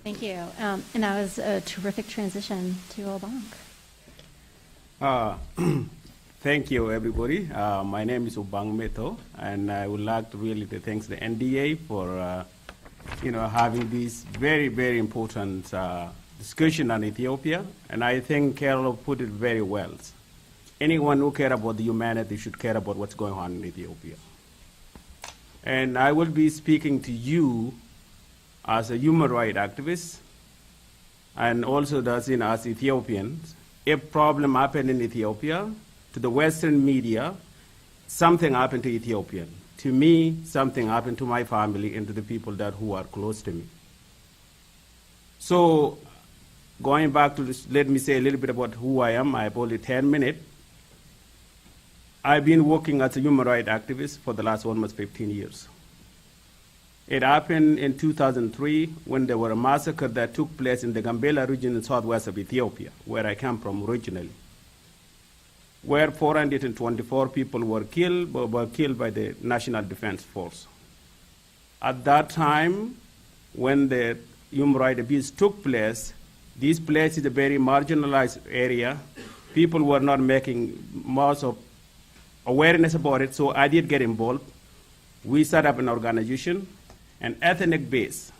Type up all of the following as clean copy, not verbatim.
Thank you. And that was a terrific transition to Obang. Thank you, everybody. My name is Obang Metho, and I would like to really to thank the NDA for having this very, very important discussion on Ethiopia. And I think Carol put it very well. Anyone who cares about the humanity should care about what's going on in Ethiopia. And I will be speaking to you as a human rights activist, and also as Ethiopians. If problem happened in Ethiopia, to the Western media, something happened to Ethiopian. To me, something happened to my family and to the people who are close to me. So, going back to this, let me say a little bit about who I am. I have only 10 minutes. I've been working as a human rights activist for the last almost 15 years. It happened in 2003 when there were a massacre that took place in the Gambela region in southwest of Ethiopia, where I come from originally, where 424 people were killed by the National Defense Force. At that time, when the human rights abuse took place, this place is a very marginalized area. People were not making much of awareness about it, so I did get involved. We set up an organization, an ethnic-based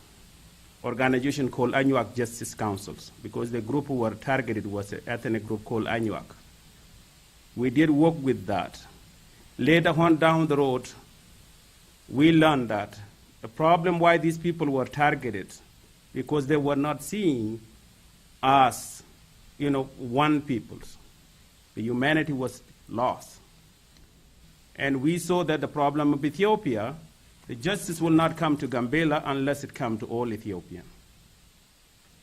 organization called Anuak Justice Councils, because the group who were targeted was an ethnic group called Anuak. We did work with that. Later on down the road, we learned that the problem why these people were targeted, because they were not seeing us, one people. The humanity was lost. And we saw that the problem of Ethiopia, the justice will not come to Gambela unless it comes to all Ethiopians.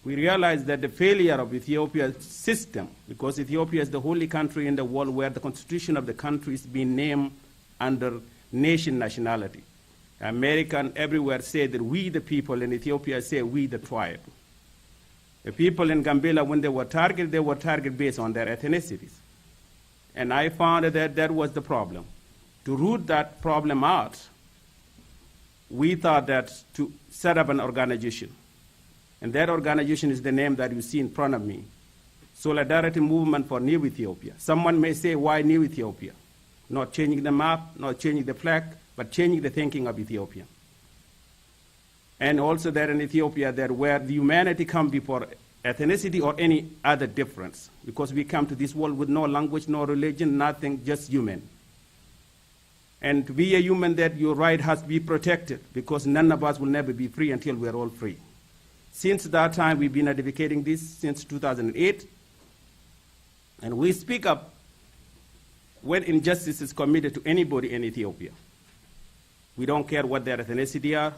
We realized that the failure of Ethiopia's system, because Ethiopia is the only country in the world where the constitution of the country is being named under nation nationality. American everywhere say that we the people, in Ethiopia say we the tribe. The people in Gambela, when they were targeted based on their ethnicities. And I found that was the problem. To root that problem out, we thought that to set up an organization. And that organization is the name that you see in front of me, Solidarity Movement for New Ethiopia. Someone may say, why New Ethiopia? Not changing the map, not changing the flag, but changing the thinking of Ethiopia. And also that in Ethiopia, that where the humanity comes before ethnicity or any other difference, because we come to this world with no language, no religion, nothing, just human. And to be a human, that your right has to be protected, because none of us will never be free until we are all free. Since that time, we've been advocating this since 2008, and we speak up when injustice is committed to anybody in Ethiopia. We don't care what their ethnicity are,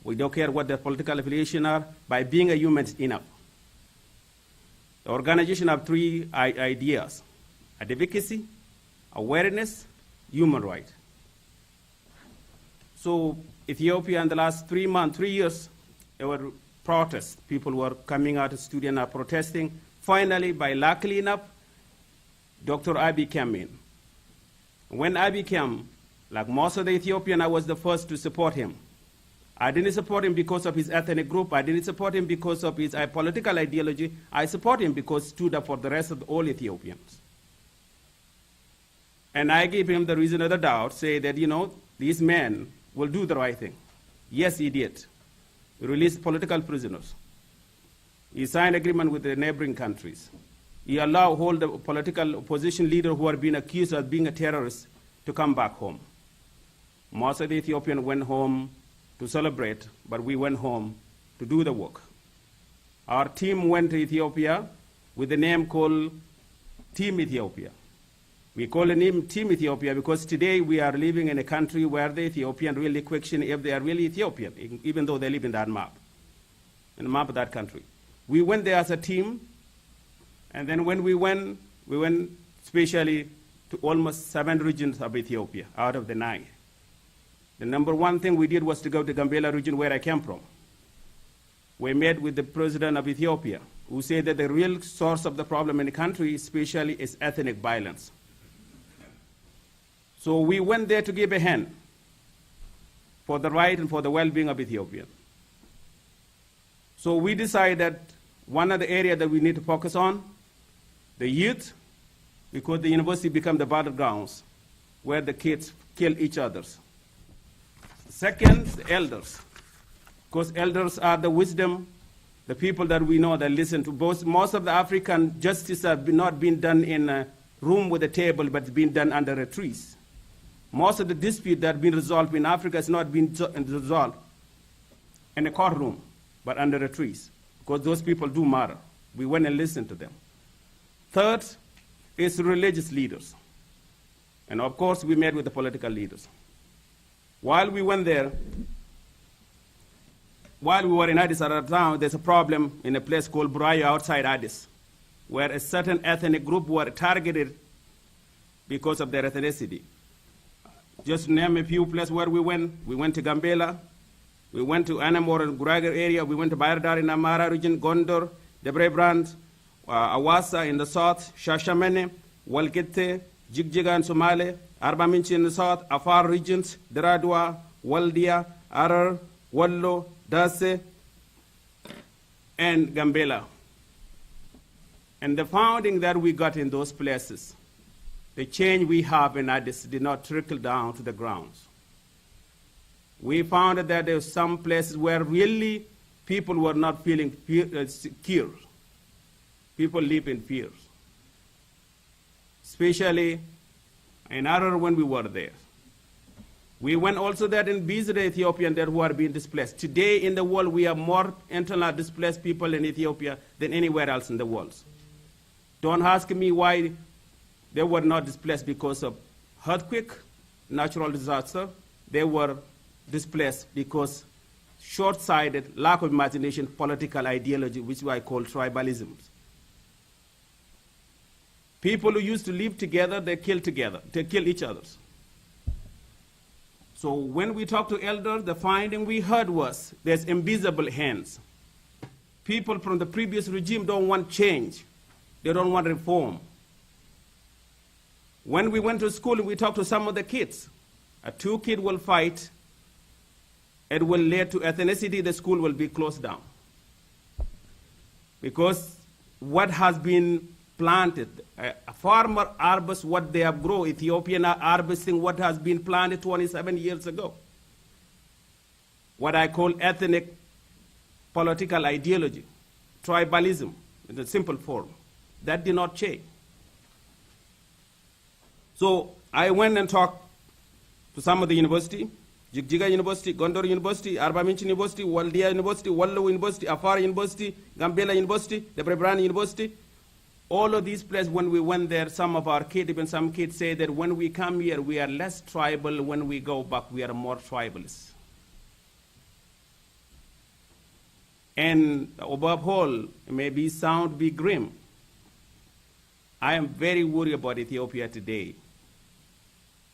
we don't care what their political affiliation are. By being a human is enough. The organization have three ideas: advocacy, awareness, human rights. So Ethiopia in the last 3 years, there were protests. People were coming out, students are protesting. Finally, luckily enough, Dr. Abiy came in. When Abiy came, like most of the Ethiopians, I was the first to support him. I didn't support him because of his ethnic group. I didn't support him because of his political ideology. I support him because he stood up for the rest of all Ethiopians. And I gave him the reason of the doubt, say that, this man will do the right thing. Yes, he did. He released political prisoners. He signed agreement with the neighboring countries. He allowed all the political opposition leaders who are being accused of being a terrorist to come back home. Most of the Ethiopians went home to celebrate, but we went home to do the work. Our team went to Ethiopia with a name called Team Ethiopia. We call the name Team Ethiopia because today we are living in a country where the Ethiopian really question if they are really Ethiopian, even though they live in that map, in the map of that country. We went there as a team, and then when we went especially to almost 7 regions of Ethiopia out of the 9. The number one thing we did was to go to Gambela region where I came from. We met with the president of Ethiopia, who said that the real source of the problem in the country especially is ethnic violence. So we went there to give a hand for the right and for the well-being of Ethiopia. So we decided that one of the areas that we need to focus on, the youth, because the university become the battlegrounds where the kids kill each other. Second, the elders, because elders are the wisdom, the people that we know that listen to. Most of the African justice have not been done in a room with a table, but it's been done under a trees. Most of the dispute that have been resolved in Africa has not been resolved in a courtroom, but under the trees, because those people do matter. We went and listened to them. Third is religious leaders. And of course, we met with the political leaders. While we went there, while we were in Addis at the time, there's a problem in a place called Burayo outside Addis, where a certain ethnic group were targeted because of their ethnicity. Just to name a few places where we went to Gambela, we went to Anamor and Guraga area, we went to Bayardar in Amara region, Gondor, Debrebrand, Awasa in the south, Shashamene, Walkete, Jigjiga and Somale, Arbaminchi in the south, Afar regions, Deradua, Waldia, Arar, Wallo, Dase, and Gambela. And the founding that we got in those places, the change we have in Addis did not trickle down to the grounds. We found that there were some places where really people were not feeling secure. People live in fears, especially in Arar when we were there. We went also there and visited Ethiopians that who are being displaced. Today in the world, we have more internally displaced people in Ethiopia than anywhere else in the world. Don't ask me why they were not displaced because of earthquake, natural disaster. They were displaced because short-sighted, lack of imagination, political ideology, which I call tribalism. People who used to live together, they kill each other. So when we talk to elders, the finding we heard was there's invisible hands. People from the previous regime don't want change. They don't want reform. When we went to school and we talked to some of the kids, two kids will fight, it will lead to ethnicity, the school will be closed down. Because what has been planted, a farmer harvests what they have grown. Ethiopians are harvesting what has been planted 27 years ago. What I call ethnic political ideology, tribalism, in a simple form. That did not change. So I went and talked to some of the university, Jigjiga University, Gondor University, Arbaminchi University, Waldia University, Wallo University, Afar University, Gambela University, Debrebrand University. All of these places, when we went there, some of our kids, even some kids say that when we come here, we are less tribal. When we go back, we are more tribalist. And above all, it may be grim. I am very worried about Ethiopia today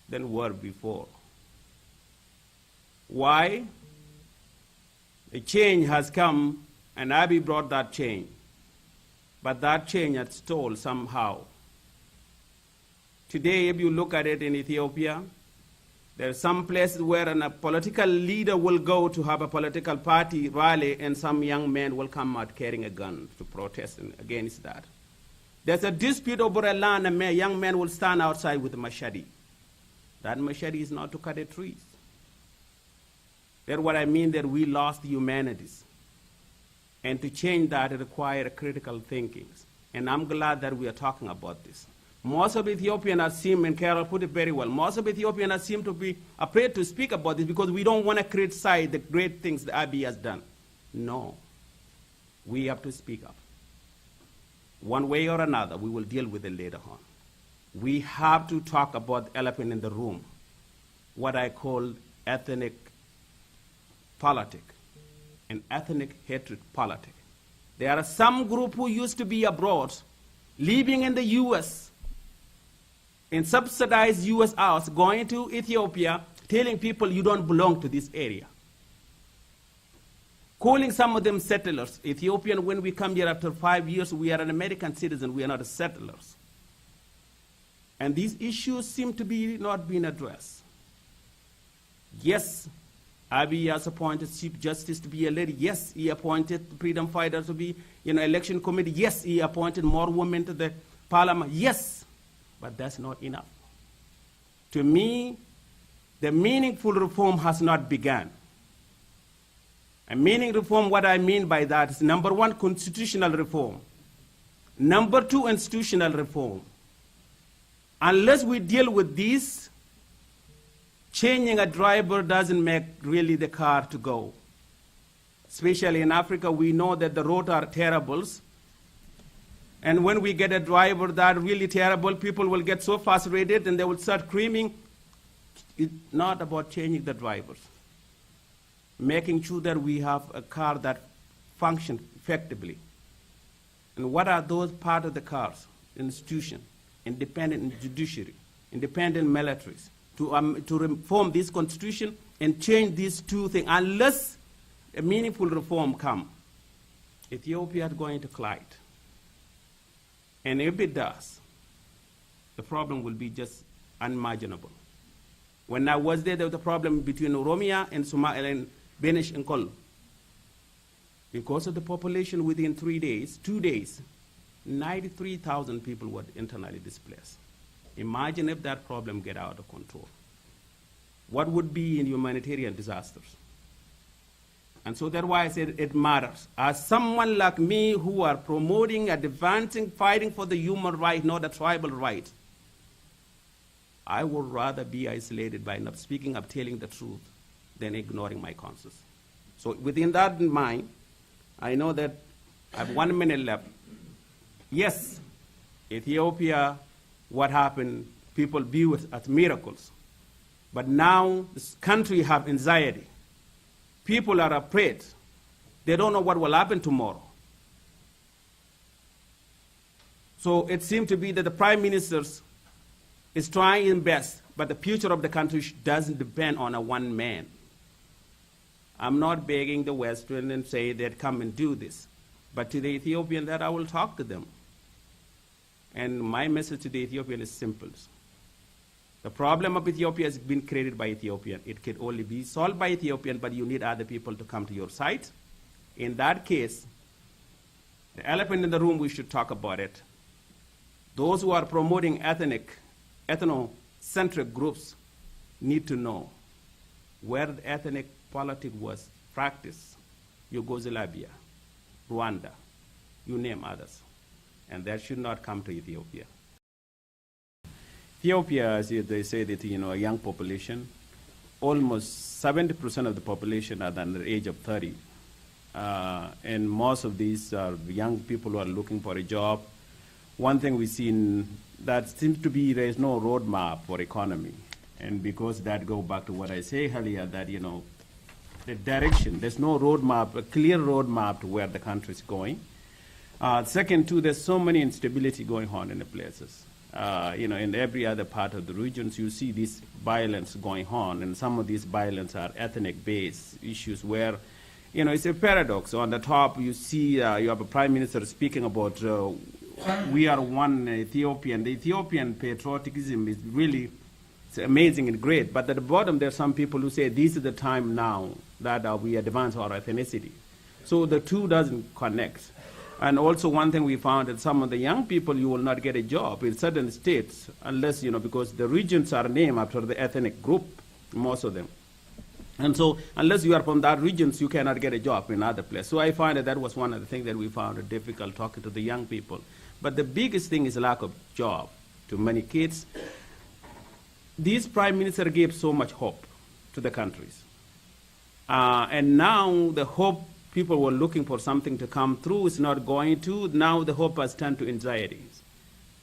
than were before. Why? A change has come, and Abiy brought that change. But that change had stalled somehow. Today, if you look at it in Ethiopia, there are some places where a political leader will go to have a political party rally, and some young men will come out carrying a gun to protest against that. There's a dispute over a land, and a young man will stand outside with a machete. That machete is not to cut the trees. That's what I mean, that we lost the humanities. And to change that, it requires critical thinking. And I'm glad that we are talking about this. Most of Ethiopians seem, and Carol put it very well, most of Ethiopians seem to be afraid to speak about this because we don't want to criticize the great things that Abiy has done. No. We have to speak up. One way or another, we will deal with it later on. We have to talk about the elephant in the room, what I call ethnic politics. And ethnic hatred politics. There are some group who used to be abroad, living in the U.S., in subsidized U.S. house, going to Ethiopia, telling people you don't belong to this area. Calling some of them settlers. Ethiopian, when we come here after 5 years, we are an American citizen, we are not settlers. And these issues seem to be not being addressed. Yes, Abiy has appointed Chief Justice to be a lady. Yes, he appointed freedom fighters to be, election committee. Yes, he appointed more women to the parliament. Yes, but that's not enough. To me, the meaningful reform has not begun. A meaningful reform, what I mean by that is, number one, constitutional reform. Number two, institutional reform. Unless we deal with these, changing a driver doesn't make really the car to go. Especially in Africa, we know that the roads are terrible. And when we get a driver that really terrible, people will get so frustrated and they will start screaming. It's not about changing the drivers. Making sure that we have a car that functions effectively. And what are those part of the cars? Institution, independent judiciary, independent militaries, to reform this constitution and change these two things. Unless a meaningful reform come, Ethiopia is going to collide. And if it does, the problem will be just unimaginable. When I was there was a problem between Oromia and Somalia and Benish and Kol. Because of the population within 2 days, 93,000 people were internally displaced. Imagine if that problem get out of control. What would be in humanitarian disasters? And so that's why I said it matters. As someone like me who are promoting, advancing, fighting for the human right, not a tribal right, I would rather be isolated by not speaking up, telling the truth, than ignoring my conscience. So within that in mind, I know that I have 1 minute left. Yes, Ethiopia, what happened, people view it as miracles. But now this country have anxiety. People are afraid. They don't know what will happen tomorrow. So it seems to be that the prime minister is trying his best, but the future of the country doesn't depend on a one man. I'm not begging the Western and say that come and do this. But to the Ethiopian, that I will talk to them. And my message to the Ethiopian is simple. The problem of Ethiopia has been created by Ethiopian. It can only be solved by Ethiopian, but you need other people to come to your side. In that case, the elephant in the room, we should talk about it. Those who are promoting ethnocentric groups need to know where the ethnic politics was practiced. Yugoslavia, Rwanda, you name others. And that should not come to Ethiopia. Ethiopia, as they say, that a young population, almost 70% of the population are under the age of 30. And most of these are young people who are looking for a job. One thing we've seen that seems to be there is no roadmap for economy. And because that goes back to what I say earlier, that, the direction, there's no roadmap, a clear roadmap to where the country is going. Second, too, there's so many instability going on in the places. In every other part of the regions, you see this violence going on, and some of these violence are ethnic-based issues where, it's a paradox. On the top, you see you have a prime minister speaking about we are one Ethiopian. The Ethiopian patriotism is really amazing and great, but at the bottom, there are some people who say this is the time now that we advance our ethnicity. So the two doesn't connect. And also one thing we found that some of the young people, you will not get a job in certain states unless, because the regions are named after the ethnic group, most of them. And so unless you are from that regions, you cannot get a job in other places. So I find that was one of the things that we found difficult talking to the young people. But the biggest thing is lack of job to many kids. This prime minister gave so much hope to the countries. And now the hope people were looking for something to come through is not going to. Now the hope has turned to anxieties.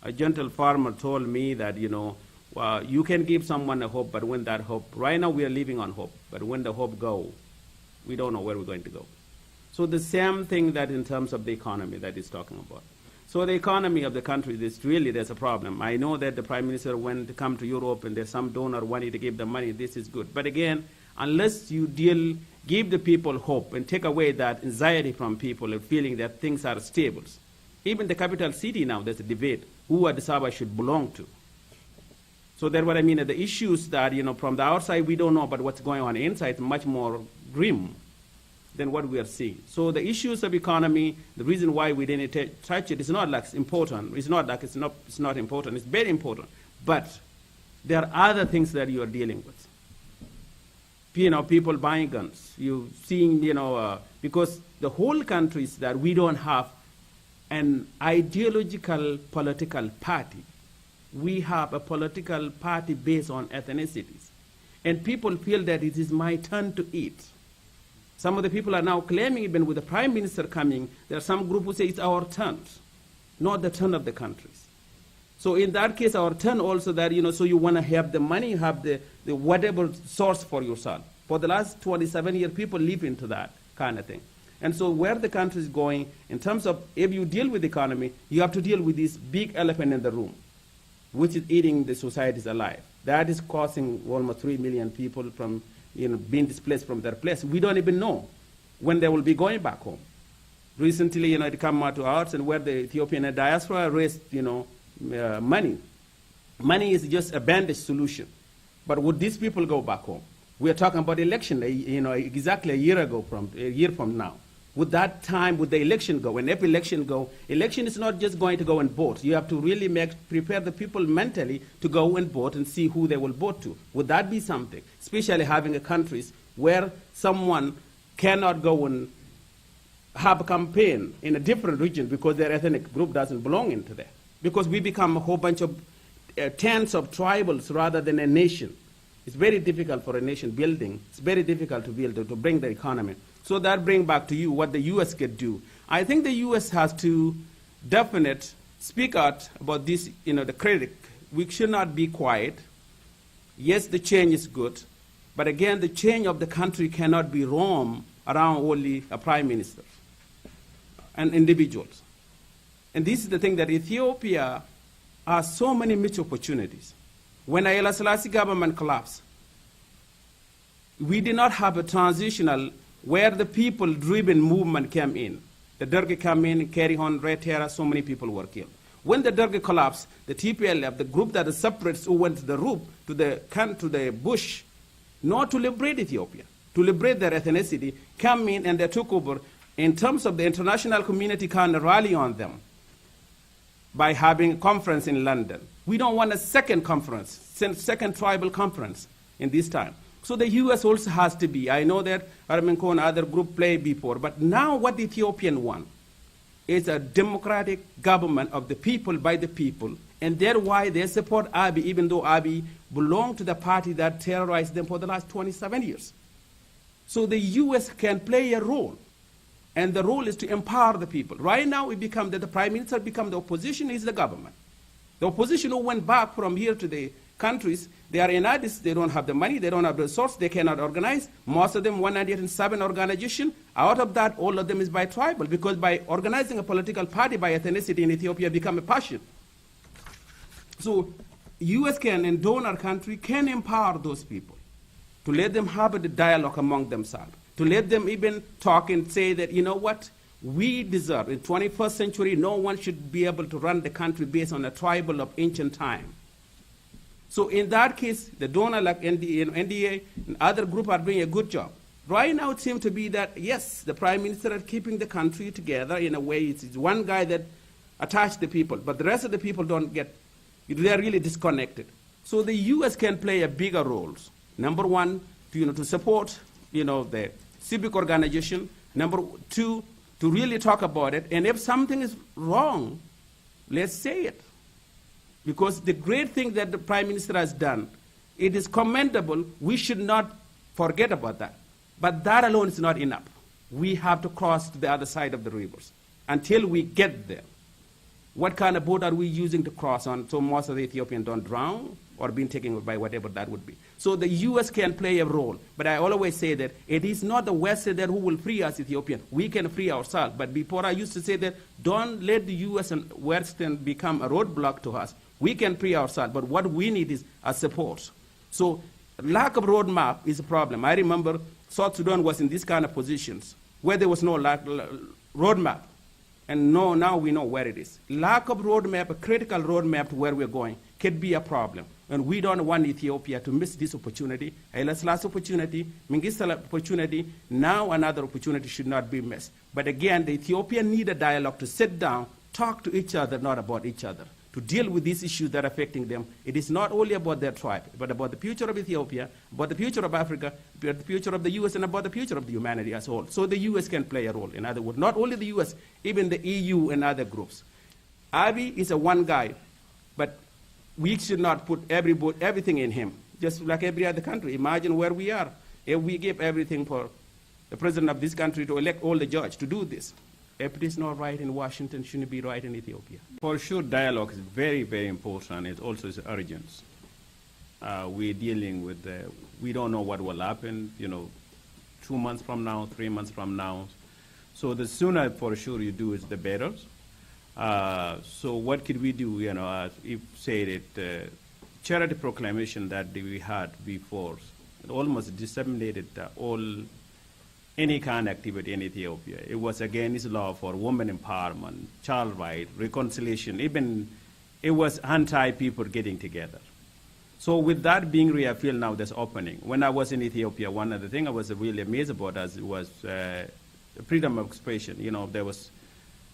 A gentle farmer told me that, you can give someone a hope, but when that hope, right now we are living on hope, but when the hope goes, we don't know where we're going to go. So the same thing that in terms of the economy that he's talking about. So the economy of the country, there's a problem. I know that the prime minister went to come to Europe and there's some donor wanting to give them money, this is good. But again, unless you give the people hope and take away that anxiety from people and feeling that things are stable. Even the capital city now, there's a debate who Addis Ababa should belong to. So that's what I mean. The issues that, from the outside we don't know, but what's going on inside is much more grim than what we are seeing. So the issues of economy, the reason why we didn't touch it is not like it's important. It's not like it's not important. It's very important. But there are other things that you are dealing with. People buying guns. You seeing, because the whole country is that we don't have an ideological political party. We have a political party based on ethnicities. And people feel that it is my turn to eat. Some of the people are now claiming, even with the prime minister coming, there are some group who say it's our turn, not the turn of the countries. So in that case, our turn also that, so you want to have the money, have the whatever source for yourself. For the last 27 years, people live into that kind of thing. And so where the country is going, in terms of if you deal with the economy, you have to deal with this big elephant in the room, which is eating the societies alive. That is causing almost 3 million people from being displaced from their place. We don't even know when they will be going back home. Recently, it came out to us and where the Ethiopian diaspora raised, money. Money is just a bandage solution. But would these people go back home? We are talking about election, exactly a year from now. Would that time, would the election go? And if election go, election is not just going to go and vote. You have to really prepare the people mentally to go and vote and see who they will vote to. Would that be something? Especially having a countries where someone cannot go and have a campaign in a different region because their ethnic group doesn't belong into there. Because we become a whole bunch of tens of tribals rather than a nation. It's very difficult for a nation building. It's very difficult to build, to bring the economy. So that brings back to you what the U.S. could do. I think the U.S. has to definitely speak out about this, the critic. We should not be quiet. Yes, the change is good. But again, the change of the country cannot be roam around only a prime minister and individuals. And this is the thing that Ethiopia has so many missed opportunities. When Haile Selassie government collapsed, we did not have a transitional where the people-driven movement came in. The Derg came in, carry on, Red Terror, so many people were killed. When the Derg collapsed, the TPLF, the group that is separate, who went to the roof, to the bush, not to liberate Ethiopia, to liberate their ethnicity, came in and they took over. In terms of the international community kind of rally on them by having a conference in London. We don't want a second conference, second tribal conference in this time. So the U.S. also has to be. I know that Armenco and other group played before, but now what the Ethiopian want is a democratic government of the people by the people, and that's why they support Abiy, even though Abiy belonged to the party that terrorized them for the last 27 years. So the U.S. can play a role, and the role is to empower the people. Right now, it become that the prime minister become the opposition is the government. The opposition who went back from here to the countries, they are in Addis, they don't have the money, they don't have the resource, they cannot organize. Most of them, 107 organizations. Out of that, all of them is by tribal, because by organizing a political party by ethnicity in Ethiopia become a passion. So U.S. can, and donor country can empower those people to let them have a dialogue among themselves, to let them even talk and say that, you know what, we deserve, in 21st century, no one should be able to run the country based on a tribal of ancient time. So in that case, the donor like NDA and other groups are doing a good job. Right now it seems to be that, yes, the prime minister is keeping the country together in a way. It's one guy that attached the people, but the rest of the people don't get, they're really disconnected. So the U.S. can play a bigger role. Number one, to support, the civic organization. Number two, to really talk about it. And if something is wrong, let's say it. Because the great thing that the prime minister has done, it is commendable. We should not forget about that. But that alone is not enough. We have to cross to the other side of the rivers until we get there. What kind of boat are we using to cross on so most of the Ethiopians don't drown or being taken by whatever that would be? So the U.S. can play a role. But I always say that it is not the West that who will free us Ethiopians. We can free ourselves. But before I used to say that don't let the U.S. and Western become a roadblock to us. We can free ourselves. But what we need is a support. So lack of roadmap is a problem. I remember South Sudan was in these kind of positions where there was no roadmap. And now we know where it is. Lack of roadmap, a critical roadmap to where we're going, could be a problem. And we don't want Ethiopia to miss this opportunity. Last opportunity, Mengistu opportunity, now another opportunity should not be missed. But again, the Ethiopians need a dialogue to sit down, talk to each other, not about each other, to deal with these issues that are affecting them. It is not only about their tribe, but about the future of Ethiopia, about the future of Africa, about the future of the U.S., and about the future of the humanity as a whole. So the U.S. can play a role. In other words, not only the U.S., even the EU and other groups. Abiy is a one guy, but we should not put everything in him, just like every other country. Imagine where we are if we give everything for the president of this country to elect all the judges to do this. If it is not right in Washington, shouldn't it be right in Ethiopia? For sure, dialogue is very, very important. It also is urgent. We're dealing with, we don't know what will happen, 2 months from now, 3 months from now. So the sooner, for sure, you do is the better. So what could we do, if, say, that charity proclamation that we had before, it almost disseminated any kind of activity in Ethiopia. It was against law for women empowerment, child rights, reconciliation, even it was anti-people getting together. So with that being reaffirmed now, there's opening. When I was in Ethiopia, one of the things I was really amazed about was freedom of expression. There was,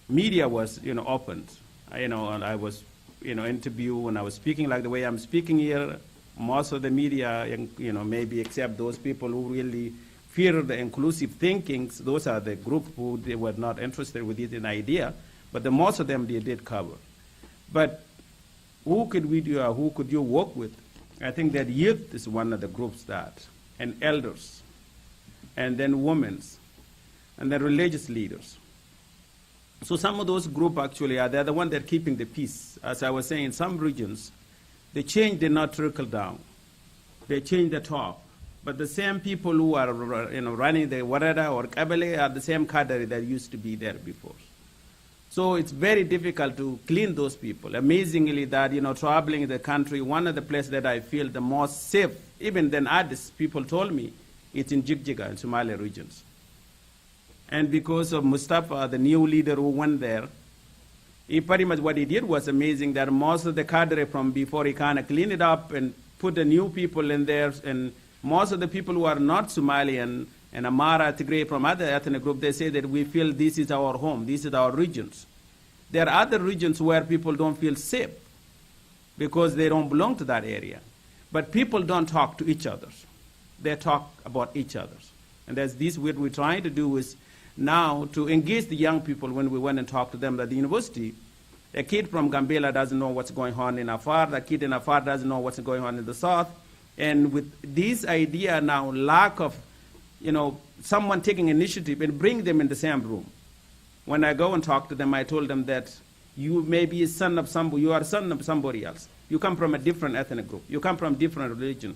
media was, opened. And I was, interviewed when I was speaking like the way I'm speaking here. Most of the media, maybe except those people who really fear the inclusive thinkings, those are the group who they were not interested with it, an idea, but the most of them they did cover. But who could we do, who could you work with? I think that youth is one of the groups that, and elders, and then women, and then religious leaders. So some of those groups actually they're the ones that are keeping the peace. As I was saying, in some regions, the change did not trickle down. They changed the top. But the same people who are running the Warada or Kabale are the same cadre that used to be there before. So it's very difficult to clean those people. Amazingly that, traveling the country, one of the places that I feel the most safe, even than others, people told me, it's in Jigjiga, in Somalia regions. And because of Mustafa, the new leader who went there, pretty much what he did was amazing, that most of the cadre from before, he kind of cleaned it up and put the new people in there, and most of the people who are not Somalian and Amara, Tigray, from other ethnic groups, they say that we feel this is our home, this is our regions. There are other regions where people don't feel safe because they don't belong to that area. But people don't talk to each other. They talk about each other. And that's this what we're trying to do is now to engage the young people when we went and talked to them at the university. A kid from Gambela doesn't know what's going on in Afar. The kid in Afar doesn't know what's going on in the south. And with this idea now, lack of, someone taking initiative and bring them in the same room. When I go and talk to them, I told them that you may be a son of somebody, you are a son of somebody else. You come from a different ethnic group. You come from a different religion.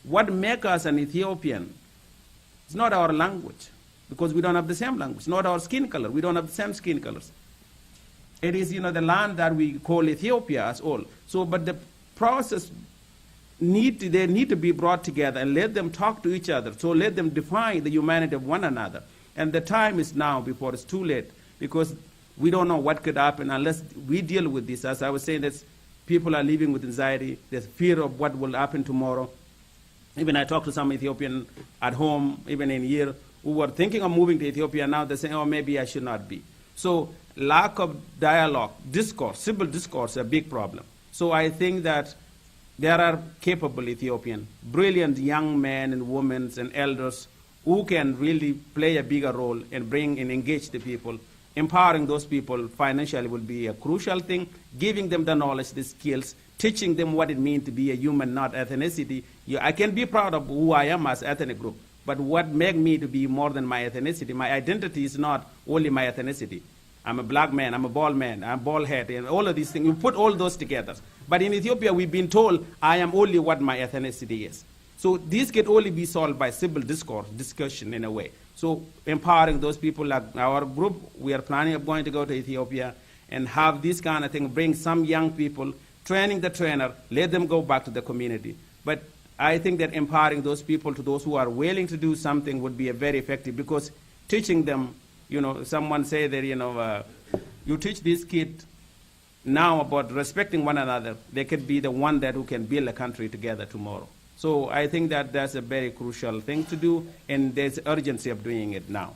What makes us an Ethiopian is not our language, because we don't have the same language. Not our skin color. We don't have the same skin colors. It is, the land that we call Ethiopia as all. So, but the process they need to be brought together and let them talk to each other. So let them define the humanity of one another. And the time is now before it's too late, because we don't know what could happen unless we deal with this. As I was saying, that people are living with anxiety. There's fear of what will happen tomorrow. Even I talked to some Ethiopian at home, even in here, who were thinking of moving to Ethiopia. Now they're saying, oh, maybe I should not be. So lack of dialogue, discourse, civil discourse is a big problem. So I think that there are capable Ethiopian, brilliant young men and women and elders who can really play a bigger role and bring and engage the people. Empowering those people financially will be a crucial thing, giving them the knowledge, the skills, teaching them what it means to be a human, not ethnicity. I can be proud of who I am as ethnic group, but what makes me to be more than my ethnicity? My identity is not only my ethnicity. I'm a black man, I'm a bald man, I'm bald head, and all of these things. You put all those together. But in Ethiopia, we've been told I am only what my ethnicity is. So this can only be solved by civil discourse, discussion in a way. So empowering those people, like our group, we are planning of going to go to Ethiopia and have this kind of thing, bring some young people, training the trainer, let them go back to the community. But I think that empowering those people to those who are willing to do something would be a very effective, because teaching them, someone say that, you teach this kid now about respecting one another, they could be the one that who can build a country together tomorrow. So I think that that's a very crucial thing to do, and there's urgency of doing it now.